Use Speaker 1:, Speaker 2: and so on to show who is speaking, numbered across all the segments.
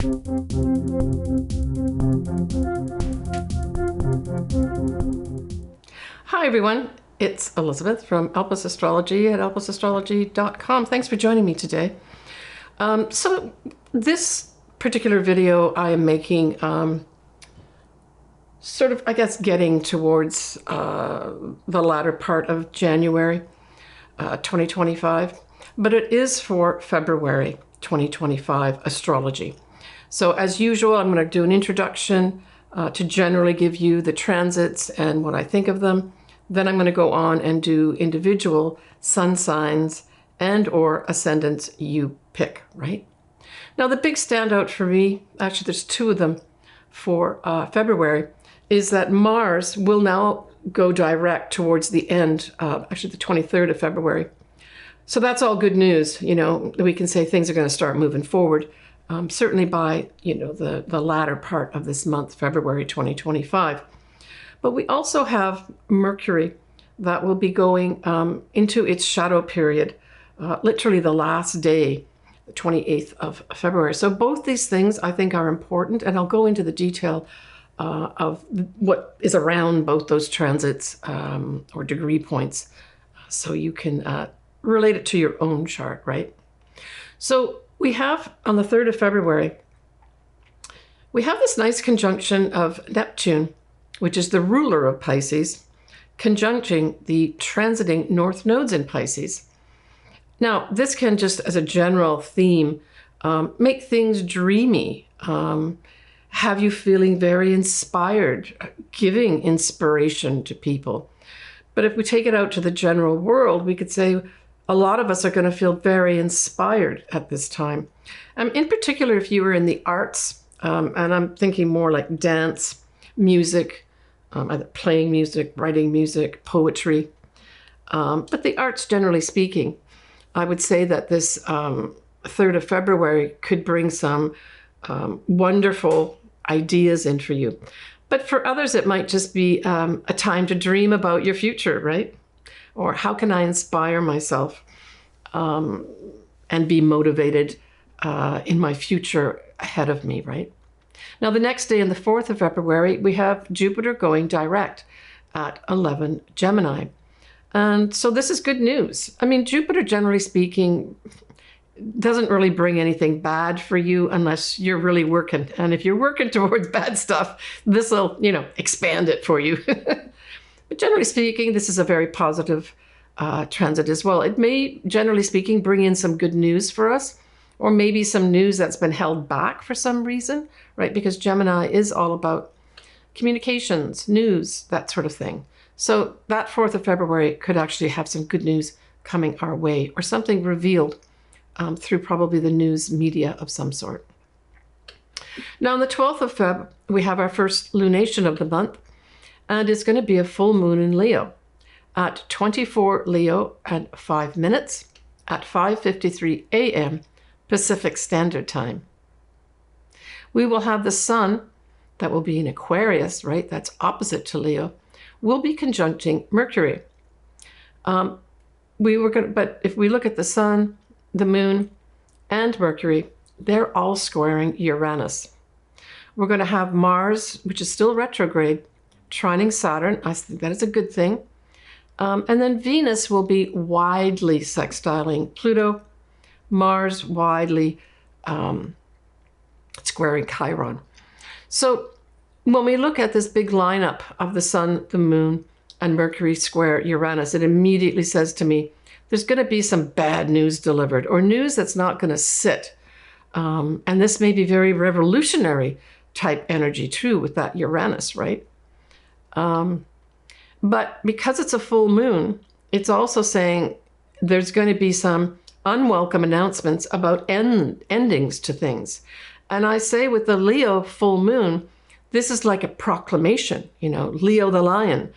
Speaker 1: Hi everyone, it's Elizabeth from Elpis Astrology at elpisastrology.com. Thanks for joining me today. So this particular video I am making sort of, I guess, getting towards the latter part of January 2025, but it is for February 2025 astrology. So as usual, I'm going to do an introduction to generally give you the transits and what I think of them. Then I'm going to go on and do individual sun signs and or ascendants you pick, right? Now the big standout for me, actually there's two of them for February, is that Mars will now go direct towards the end, actually the 23rd of February. So that's all good news, you know, we can say things are going to start moving forward, certainly by, you know, the latter part of this month, February 2025. But we also have Mercury that will be going into its shadow period, literally the last day, the 28th of February. So both these things I think are important, and I'll go into the detail of what is around both those transits or degree points so you can relate it to your own chart, right? So we have on the 3rd of February, we have this nice conjunction of Neptune, which is the ruler of Pisces, conjuncting the transiting north nodes in Pisces. Now, this can just, as a general theme, make things dreamy, have you feeling very inspired, giving inspiration to people. But if we take it out to the general world, we could say a lot of us are going to feel very inspired at this time. In particular, if you were in the arts, and I'm thinking more like dance, music, either playing music, writing music, poetry, but the arts generally speaking, I would say that this 3rd of February could bring some wonderful ideas in for you. But for others, it might just be a time to dream about your future, right? Or how can I inspire myself and be motivated in my future ahead of me, right? Now, the next day, on the 4th of February, we have Jupiter going direct at 11 Gemini. And so this is good news. I mean, Jupiter, generally speaking, doesn't really bring anything bad for you unless you're really working. And if you're working towards bad stuff, this will, you know, expand it for you. But generally speaking, this is a very positive transit as well. It may, generally speaking, bring in some good news for us, or maybe some news that's been held back for some reason, right? Because Gemini is all about communications, news, that sort of thing. So that 4th of February could actually have some good news coming our way, or something revealed through probably the news media of some sort. Now on the 12th of Feb, we have our first lunation of the month, and it's going to be a full moon in Leo at 24 Leo and 5 minutes at 5:53 a.m. Pacific Standard Time. We will have the sun, that will be in Aquarius, right? That's opposite to Leo, will be conjuncting Mercury. But if we look at the sun, the moon, and Mercury, they're all squaring Uranus. We're going to have Mars, which is still retrograde, trining Saturn. I think that is a good thing. And then Venus will be widely sextiling Pluto, Mars widely squaring Chiron. So when we look at this big lineup of the sun, the moon, and Mercury square Uranus, it immediately says to me, there's going to be some bad news delivered, or news that's not going to sit. And this may be very revolutionary type energy too with that Uranus, right? But because it's a full moon, it's also saying there's going to be some unwelcome announcements about endings to things. And I say with the Leo full moon, this is like a proclamation, you know, Leo the lion,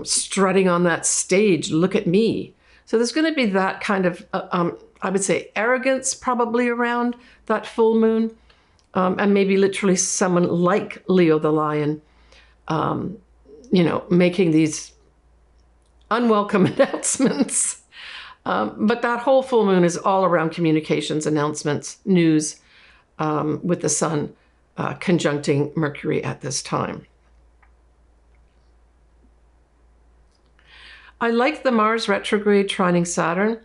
Speaker 1: strutting on that stage, look at me. So there's going to be that kind of, I would say, arrogance probably around that full moon, and maybe literally someone like Leo the lion, you know, making these unwelcome announcements. But that whole full moon is all around communications, announcements, news, with the Sun conjuncting Mercury at this time. I like the Mars retrograde trining Saturn.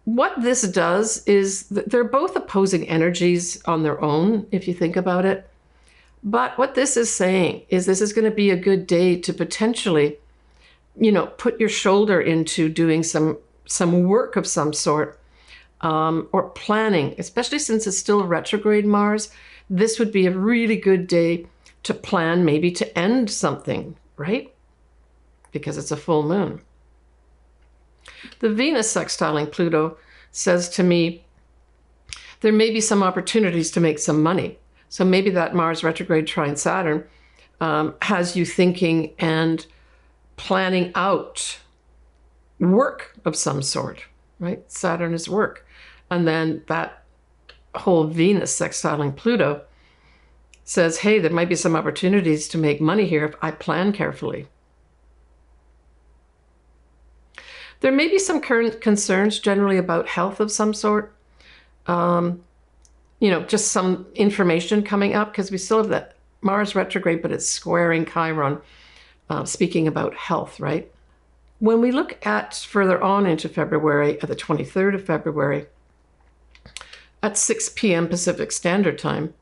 Speaker 1: What this does is they're both opposing energies on their own, if you think about it. But what this is saying is this is going to be a good day to potentially, put your shoulder into doing some work of some sort, or planning, especially since it's still retrograde Mars. This would be a really good day to plan, maybe to end something, right? Because it's a full moon. The Venus sextiling Pluto says to me, there may be some opportunities to make some money. So maybe that Mars retrograde trine Saturn has you thinking and planning out work of some sort, right? Saturn is work. And then that whole Venus sextiling Pluto says, hey, there might be some opportunities to make money here if I plan carefully. There may be some current concerns generally about health of some sort. Just some information coming up because we still have that Mars retrograde, but it's squaring Chiron, speaking about health, right? When we look at further on into February, at the 23rd of February, at 6 p.m. Pacific Standard Time,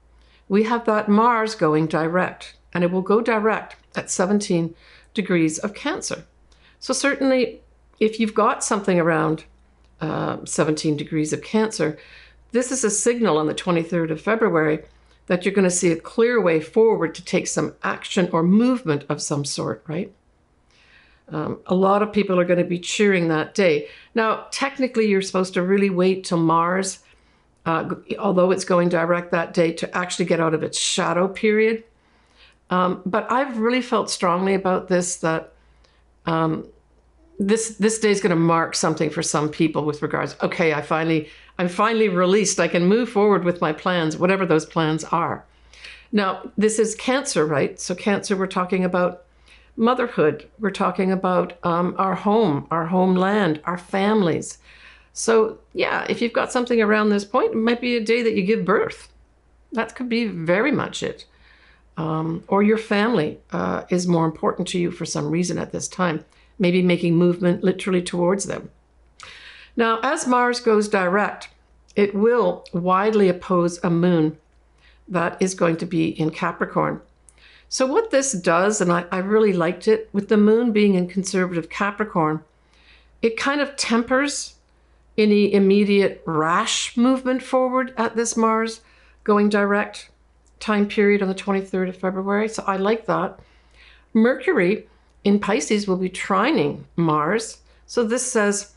Speaker 1: we have that Mars going direct, and it will go direct at 17 degrees of Cancer. So certainly, if you've got something around 17 degrees of Cancer, this is a signal on the 23rd of February that you're going to see a clear way forward to take some action or movement of some sort, right? A lot of people are going to be cheering that day. Now, technically, you're supposed to really wait till Mars, although it's going direct that day, to actually get out of its shadow period. But I've really felt strongly about this, that this day is going to mark something for some people with regards, okay, I'm finally released. I can move forward with my plans, whatever those plans are. Now, this is Cancer, right? So Cancer, we're talking about motherhood. We're talking about our home, our homeland, our families. So yeah, if you've got something around this point, it might be a day that you give birth. That could be very much it. Or your family is more important to you for some reason at this time. Maybe making movement literally towards them. Now, as Mars goes direct, it will widely oppose a moon that is going to be in Capricorn. So what this does, and I really liked it, with the moon being in conservative Capricorn, it kind of tempers any immediate rash movement forward at this Mars going direct time period on the 23rd of February. So I like that. Mercury in Pisces will be trining Mars. So this says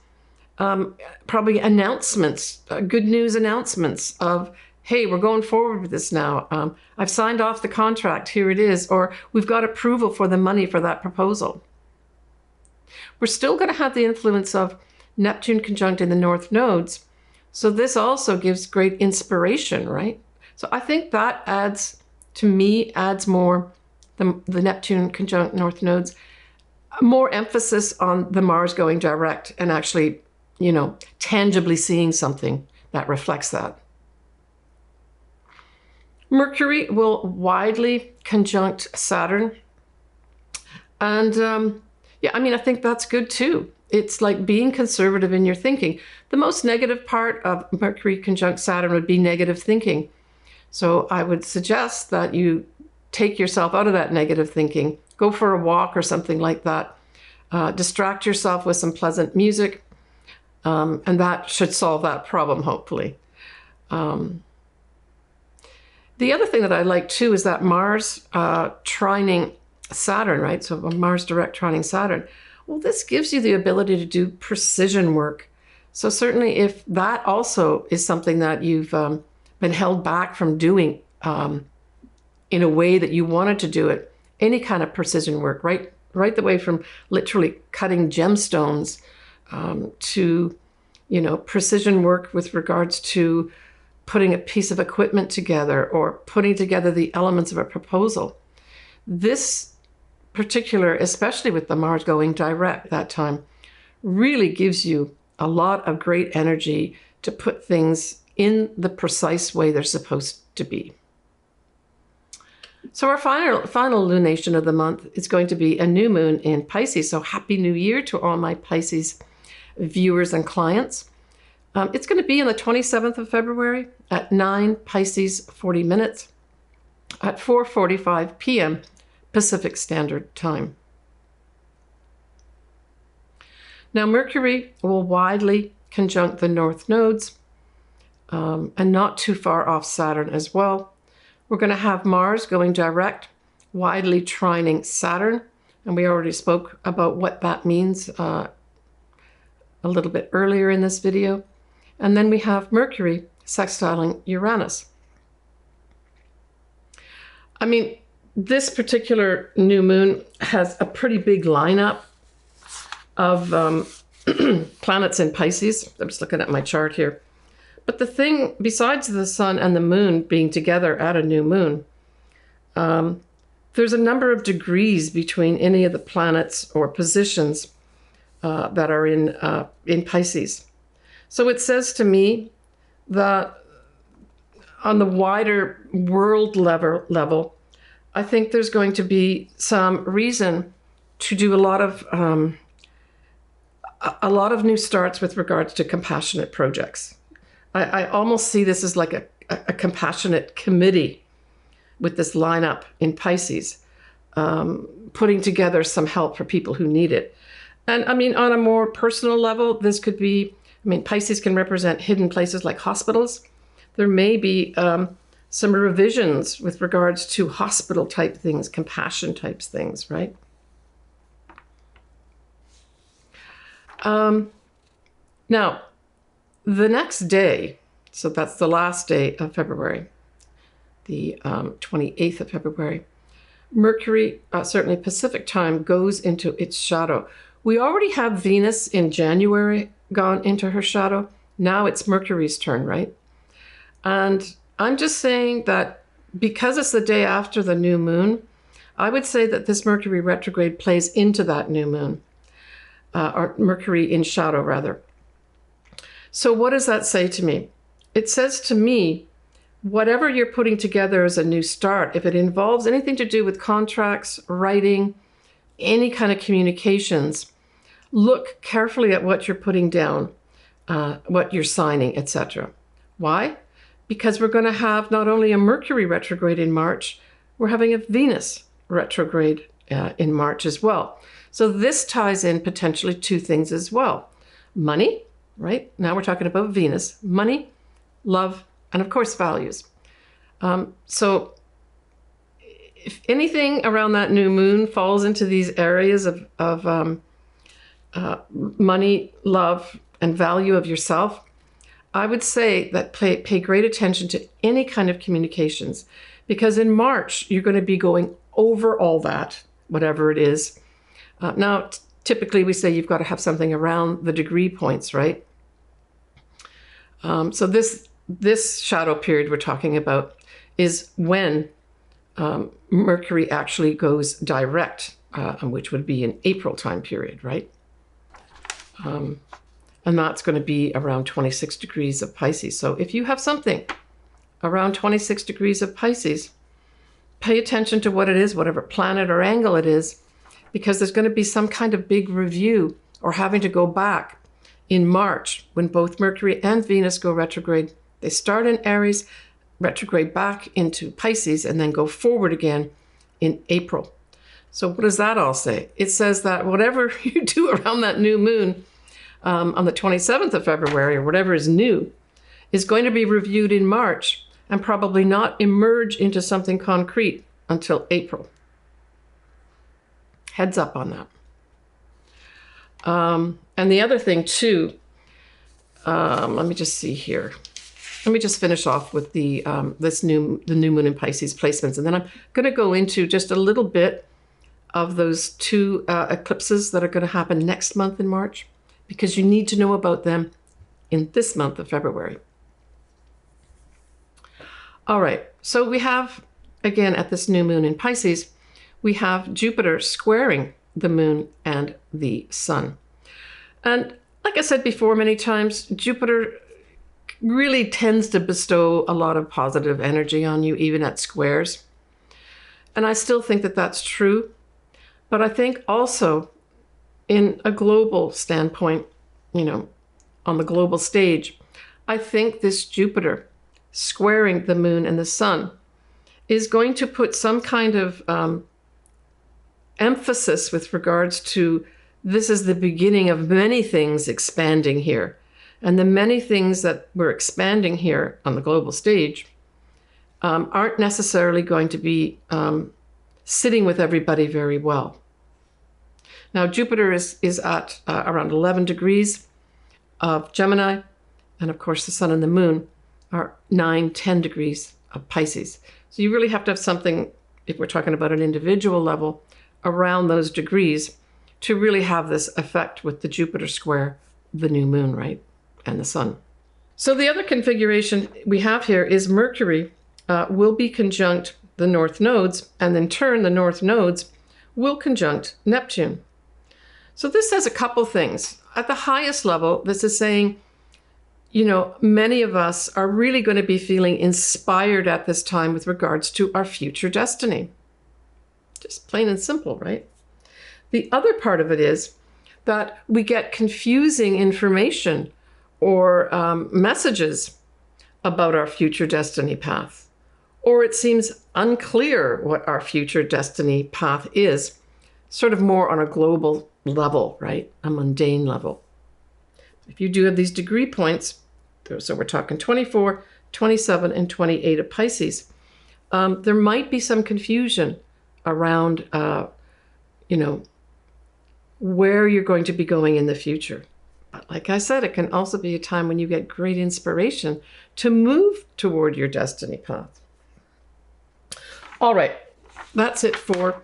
Speaker 1: probably announcements, good news announcements of, hey, we're going forward with this now. I've signed off the contract, here it is. Or we've got approval for the money for that proposal. We're still going to have the influence of Neptune conjunct in the north nodes. So this also gives great inspiration, right? So I think that adds more, the Neptune conjunct north nodes, more emphasis on the Mars going direct and actually, tangibly seeing something that reflects that. Mercury will widely conjunct Saturn. And I think that's good too. It's like being conservative in your thinking. The most negative part of Mercury conjunct Saturn would be negative thinking. So I would suggest that you take yourself out of that negative thinking, go for a walk or something like that. Distract yourself with some pleasant music, and that should solve that problem, hopefully. The other thing that I like too is that Mars trining Saturn, right? So Mars direct trining Saturn. Well, this gives you the ability to do precision work. So certainly if that also is something that you've been held back from doing in a way that you wanted to do it, any kind of precision work, right the way from literally cutting gemstones to, precision work with regards to putting a piece of equipment together or putting together the elements of a proposal. This particular, especially with the Mars going direct that time, really gives you a lot of great energy to put things in the precise way they're supposed to be. So our final lunation of the month is going to be a new moon in Pisces. So happy new year to all my Pisces viewers and clients. It's going to be on the 27th of February at 9 Pisces 40 minutes at 4:45 p.m. Pacific Standard Time. Now Mercury will widely conjunct the north nodes and not too far off Saturn as well. We're going to have Mars going direct, widely trining Saturn, and we already spoke about what that means a little bit earlier in this video. And then we have Mercury sextiling Uranus. I mean, this particular new moon has a pretty big lineup of planets in Pisces. I'm just looking at my chart here. But the thing, besides the sun and the moon being together at a new moon, there's a number of degrees between any of the planets or positions that are in Pisces. So it says to me that on the wider world level, I think there's going to be some reason to do a lot of new starts with regards to compassionate projects. I almost see this as like a compassionate committee with this lineup in Pisces, putting together some help for people who need it. And I mean, on a more personal level, this could be, I mean, Pisces can represent hidden places like hospitals. There may be some revisions with regards to hospital type things, compassion types things, right? Now, the next day, so that's the last day of February, the 28th of February, Mercury, certainly Pacific time, goes into its shadow. We already have Venus in January gone into her shadow. Now it's Mercury's turn, right? And I'm just saying that because it's the day after the new moon, I would say that this Mercury retrograde plays into that new moon, or Mercury in shadow, rather. So what does that say to me? It says to me, whatever you're putting together as a new start, if it involves anything to do with contracts, writing, any kind of communications, look carefully at what you're putting down, what you're signing, etc. Why? Because we're going to have not only a Mercury retrograde in March, we're having a Venus retrograde in March as well. So this ties in potentially two things as well. Money, right? Now we're talking about Venus. Money, love, and of course values. So if anything around that new moon falls into these areas of money, love, and value of yourself, I would say that pay great attention to any kind of communications, because in March, you're going to be going over all that, whatever it is. Now, typically we say you've got to have something around the degree points, right? So this shadow period we're talking about is when Mercury actually goes direct, which would be an April time period, right? And that's going to be around 26 degrees of Pisces. So if you have something around 26 degrees of Pisces, pay attention to what it is, whatever planet or angle it is, because there's going to be some kind of big review or having to go back in March when both Mercury and Venus go retrograde. They start in Aries, retrograde back into Pisces, and then go forward again in April. So what does that all say? It says that whatever you do around that new moon on the 27th of February, or whatever is new, is going to be reviewed in March and probably not emerge into something concrete until April. Heads up on that. And the other thing too, let me just see here. Let me just finish off with the new moon in Pisces placements, and then I'm going to go into just a little bit of those two eclipses that are going to happen next month in March, because you need to know about them in this month of February. All right, so we have, again, at this new moon in Pisces, we have Jupiter squaring the moon and the sun. And like I said before many times, Jupiter really tends to bestow a lot of positive energy on you, even at squares. And I still think that that's true. But I think also in a global standpoint, you know, on the global stage, I think this Jupiter squaring the moon and the sun is going to put some kind of emphasis with regards to this is the beginning of many things expanding here. And the many things that we're expanding here on the global stage aren't necessarily going to be sitting with everybody very well. Now, Jupiter is at around 11 degrees of Gemini. And of course, the sun and the moon are 9-10 degrees of Pisces. So you really have to have something, if we're talking about an individual level, around those degrees to really have this effect with the Jupiter square, the new moon, right? And the sun. So the other configuration we have here is Mercury will be conjunct the north nodes, and in turn, the north nodes will conjunct Neptune. So this says a couple things. At the highest level, this is saying, you know, many of us are really going to be feeling inspired at this time with regards to our future destiny. Just plain and simple, right? The other part of it is that we get confusing information or messages about our future destiny path, or it seems unclear what our future destiny path is, sort of more on a global level, right? A mundane level. If you do have these degree points, so we're talking 24, 27, and 28 of Pisces, there might be some confusion around, you know, where you're going to be going in the future. But like I said, it can also be a time when you get great inspiration to move toward your destiny path. All right, that's it for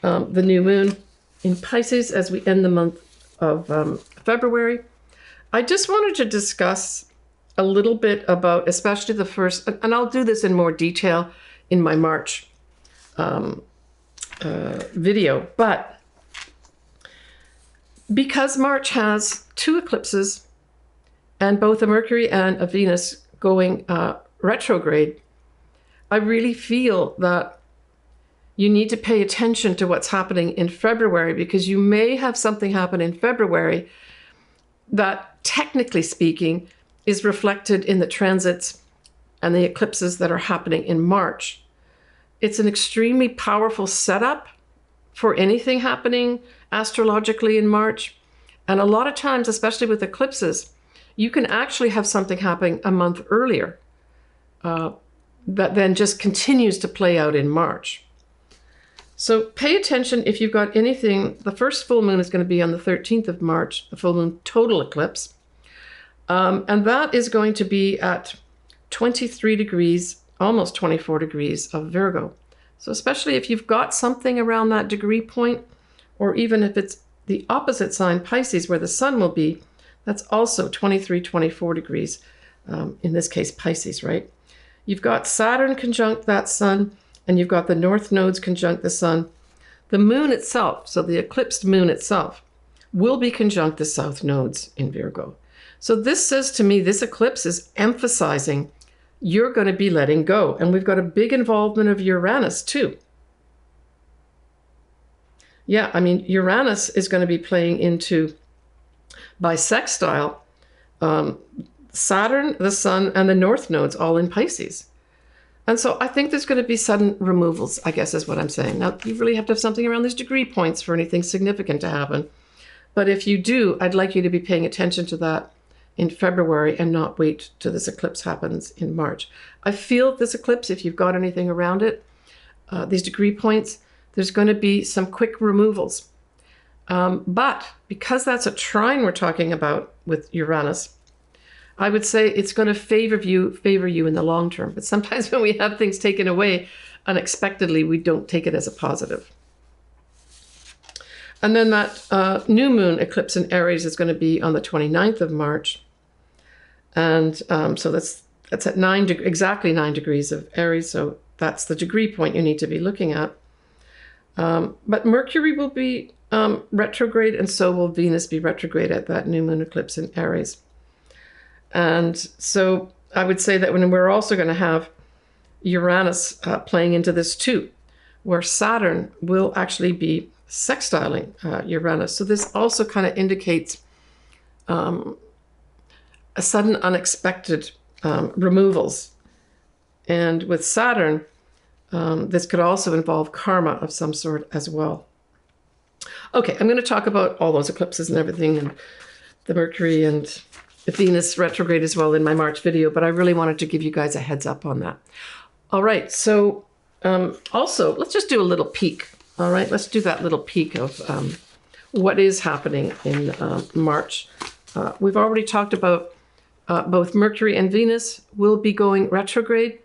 Speaker 1: the new moon in Pisces as we end the month of February. I just wanted to discuss a little bit about, especially the first, and I'll do this in more detail in my March video, but because March has 2 eclipses and both a Mercury and a Venus going retrograde, I really feel that you need to pay attention to what's happening in February, because you may have something happen in February that, technically speaking, is reflected in the transits and the eclipses that are happening in March. It's an extremely powerful setup for anything happening astrologically in March. And a lot of times, especially with eclipses, you can actually have something happening a month earlier that then just continues to play out in March. So pay attention if you've got anything. The first full moon is going to be on the 13th of March, the full moon total eclipse. And that is going to be at 23 degrees, almost 24 degrees of Virgo. So especially if you've got something around that degree point, or even if it's the opposite sign, Pisces, where the sun will be, that's also 23, 24 degrees, in this case, Pisces, right? You've got Saturn conjunct that sun, and you've got the north nodes conjunct the sun. The moon itself, so the eclipsed moon itself, will be conjunct the south nodes in Virgo. So this says to me, this eclipse is emphasizing you're going to be letting go. And we've got a big involvement of Uranus too. Yeah, I mean, Uranus is going to be playing into, by sextile, Saturn, the sun, and the north nodes all in Pisces. And so I think there's going to be sudden removals, I guess is what I'm saying. Now, you really have to have something around these degree points for anything significant to happen. But if you do, I'd like you to be paying attention to that in February and not wait till this eclipse happens in March. I feel this eclipse, if you've got anything around it, these degree points, there's going to be some quick removals. But because that's a trine we're talking about with Uranus, I would say it's going to favor you in the long term. But sometimes when we have things taken away unexpectedly, we don't take it as a positive. And then that new moon eclipse in Aries is going to be on the 29th of March. And so that's at exactly 9 degrees of Aries. So that's the degree point you need to be looking at. But Mercury will be retrograde, and so will Venus be retrograde at that new moon eclipse in Aries. And so I would say that when we're also going to have Uranus playing into this too, where Saturn will actually be sextiling Uranus. So this also kind of indicates a sudden unexpected removals. And with Saturn, this could also involve karma of some sort as well. Okay, I'm going to talk about all those eclipses and everything, and the Mercury and the Venus retrograde as well in my March video, but I really wanted to give you guys a heads up on that. All right, so also, let's just do a little peek. All right, let's do that little peek of what is happening in March. We've already talked about both Mercury and Venus will be going retrograde.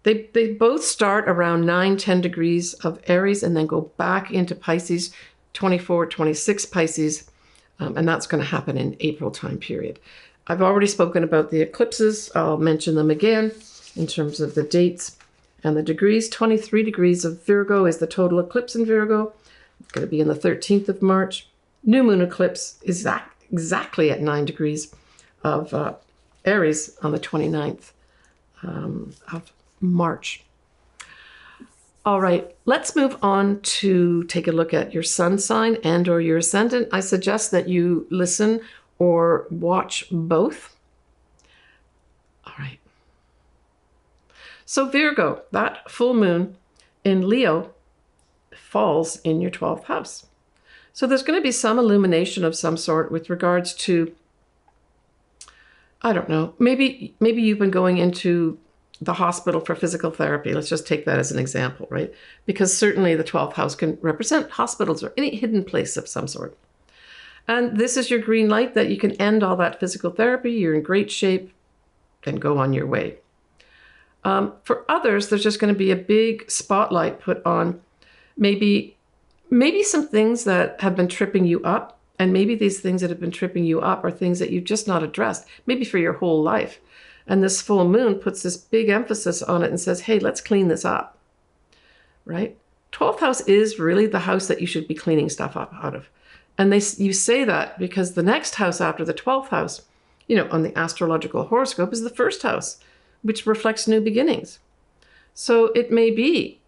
Speaker 1: They both start around 9-10 degrees of Aries and then go back into Pisces, 24-26 Pisces, and that's going to happen in April time period. I've already spoken about the eclipses. I'll mention them again in terms of the dates and the degrees. 23 degrees of Virgo is the total eclipse in Virgo. It's going to be on the 13th of March. New moon eclipse is exactly at 9 degrees of Aries on the 29th of March. All right, let's move on to take a look at your sun sign and or your ascendant. I suggest that you listen or watch both. All right. So Virgo, that full moon in Leo falls in your 12th house. So there's going to be some illumination of some sort with regards to, I don't know, maybe you've been going into the hospital for physical therapy. Let's just take that as an example, right? Because certainly the 12th house can represent hospitals or any hidden place of some sort. And this is your green light that you can end all that physical therapy. You're in great shape and go on your way. For others, there's just going to be a big spotlight put on maybe some things that have been tripping you up. And maybe these things that have been tripping you up are things that you've just not addressed, maybe for your whole life. And this full moon puts this big emphasis on it and says, hey, let's clean this up, right? 12th house is really the house that you should be cleaning stuff up out of. And you say that because the next house after the 12th house, you know, on the astrological horoscope is the first house, which reflects new beginnings. So it may be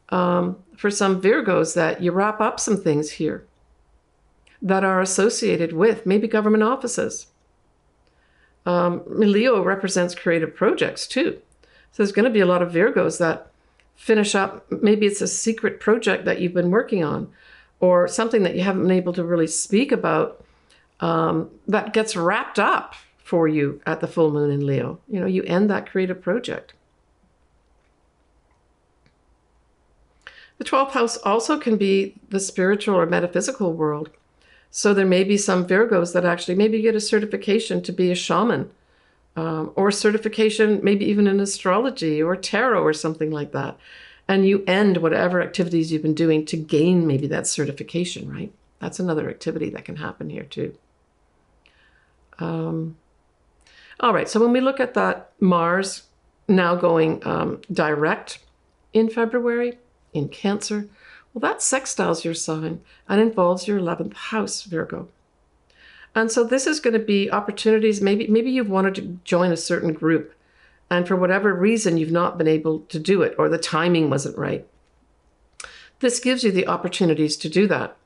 Speaker 1: for some Virgos that you wrap up some things here that are associated with maybe government offices. Leo represents creative projects too. So there's going to be a lot of Virgos that finish up, maybe it's a secret project that you've been working on or something that you haven't been able to really speak about that gets wrapped up for you at the full moon in Leo. You know, you end that creative project. The 12th house also can be the spiritual or metaphysical world. So there may be some Virgos that actually maybe get a certification to be a shaman or certification maybe even in astrology or tarot or something like that. And you end whatever activities you've been doing to gain maybe that certification, right? That's another activity that can happen here too. All right, so when we look at that Mars now going direct in February in Cancer, well, that sextiles your sign and involves your 11th house, Virgo. And so this is going to be opportunities. Maybe you've wanted to join a certain group, and for whatever reason, you've not been able to do it, or the timing wasn't right. This gives you the opportunities to do that.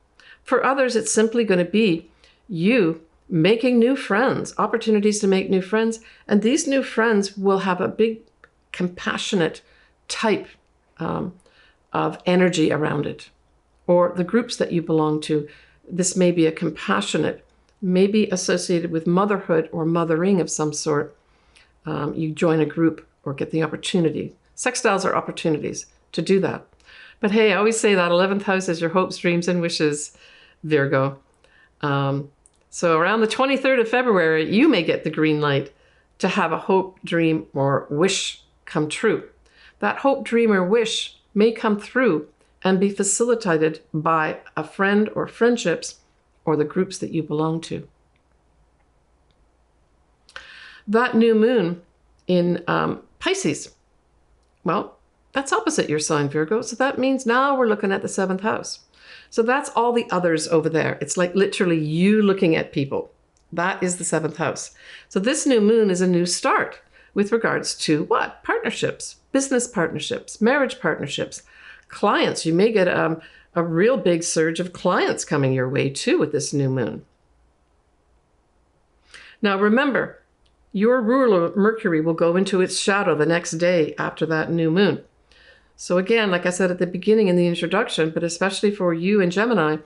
Speaker 1: For others, it's simply going to be you making new friends, opportunities to make new friends. And these new friends will have a big compassionate type of energy around it, or the groups that you belong to. This may be a compassionate, maybe associated with motherhood or mothering of some sort. You join a group or get the opportunity. Sextiles are opportunities to do that. But hey, I always say that 11th house is your hopes, dreams, and wishes, Virgo. So around the 23rd of February, you may get the green light to have a hope, dream, or wish come true. That hope, dream, or wish may come through and be facilitated by a friend or friendships or the groups that you belong to. That new moon in Pisces, well, that's opposite your sign, Virgo. So that means now we're looking at the 7th house. So that's all the others over there. It's like literally you looking at people That is the 7th house. So this new moon is a new start with regards to what? Partnerships, business partnerships, marriage partnerships, clients. You may get a real big surge of clients coming your way too with this new moon. Now remember, your ruler Mercury will go into its shadow the next day after that new moon. So again, like I said at the beginning in the introduction, but especially for you and Gemini,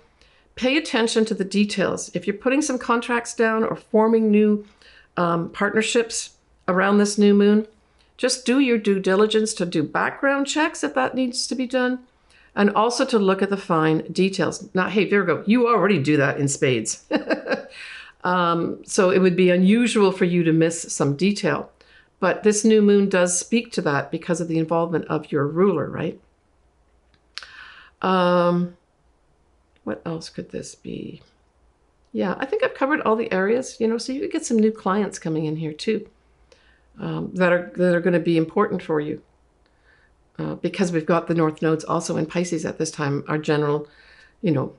Speaker 1: pay attention to the details. If you're putting some contracts down or forming new partnerships around this new moon, just do your due diligence to do background checks if that needs to be done, and also to look at the fine details. Now, hey, Virgo, you already do that in spades. So it would be unusual for you to miss some detail. But this new moon does speak to that because of the involvement of your ruler, right? What else could this be? Yeah, I think I've covered all the areas, you know, so you could get some new clients coming in here too, that are going to be important for you. Because we've got the North Nodes also in Pisces at this time, our general, you know,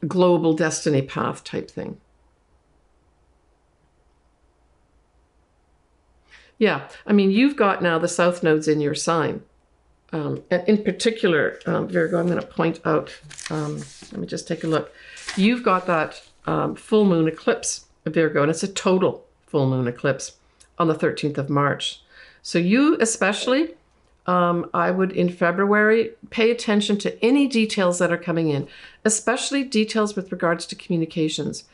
Speaker 1: global destiny path type thing. Yeah, I mean, you've got now the South Nodes in your sign. And in particular, Virgo, I'm going to point out, let me just take a look. You've got that full moon eclipse, Virgo, and it's a total full moon eclipse on the 13th of March. So you especially, I would in February, pay attention to any details that are coming in, especially details with regards to communications.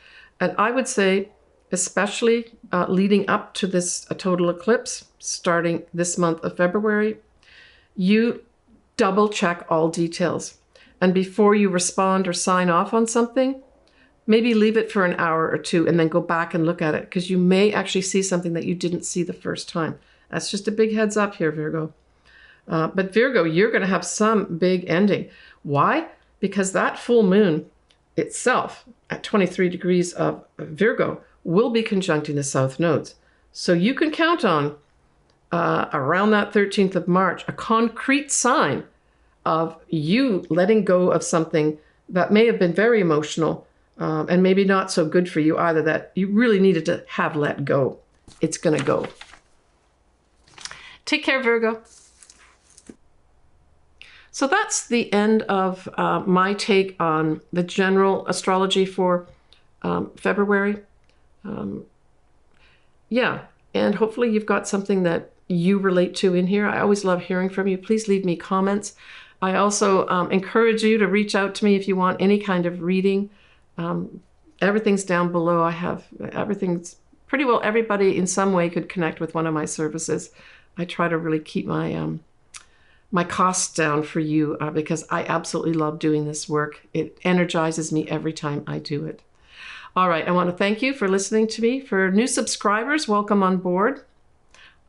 Speaker 1: And I would say, especially leading up to this total eclipse, starting this month of February, you double check all details. And before you respond or sign off on something, maybe leave it for an hour or two and then go back and look at it, because you may actually see something that you didn't see the first time. That's just a big heads up here, Virgo. But Virgo, you're going to have some big ending. Why? Because that full moon itself at 23 degrees of Virgo will be conjuncting the South Nodes. So you can count on, around that 13th of March, a concrete sign of you letting go of something that may have been very emotional and maybe not so good for you either, that you really needed to have let go. It's going to go. Take care, Virgo. So that's the end of my take on the general astrology for February. Yeah, and hopefully you've got something that you relate to in here. I always love hearing from you. Please leave me comments. I also encourage you to reach out to me if you want any kind of reading. Everything's down below. I have everything's pretty well, everybody in some way could connect with one of my services. I try to really keep my my costs down for you because I absolutely love doing this work. It energizes me every time I do it. All right, I want to thank you for listening to me. For new subscribers, welcome on board.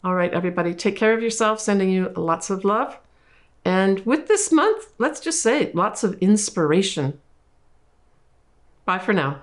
Speaker 1: All right, everybody, take care of yourself, sending you lots of love. And with this month, let's just say lots of inspiration. Bye for now.